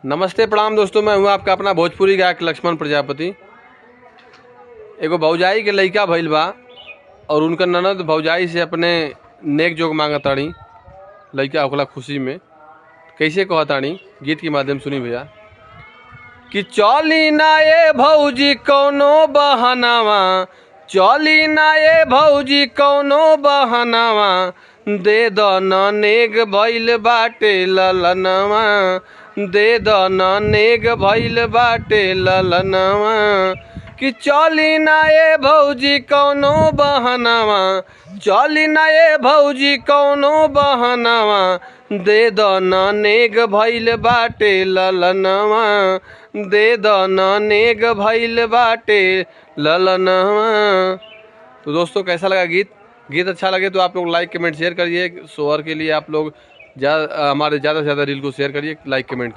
नमस्ते प्रणाम दोस्तों, मैं हूँ आपका अपना भोजपुरी गायक लक्ष्मण प्रजापति। एगो भौजाई के लइका भइल बा और उनका ननद भौजाई से अपने नेक जोग मांगताड़ी लइका होखला खुशी में। कैसे कहताड़ी गीत के माध्यम सुनी भैया कि चली ना ये भौजी कौनो बहनावा, चली ना ये भौजी कौनो बहनावा, दे दन नेग भइल बाटे ललनवा, दे दन नेग भइल बाटे ललनवा। कि चली ना ये भौजी कौनो बहनावा, चली ना ये भौजी कौनो बहनावा, दे दन नेग भइल बाटे ललनवा, दे दन नेग भइल बाटे ललनवा। तो दोस्तों कैसा लगा गीत अच्छा लगे तो आप लोग लाइक कमेंट शेयर करिए। शोहर के लिए आप लोग हमारे ज़्यादा से ज़्यादा रील को शेयर करिए, लाइक कमेंट करिए।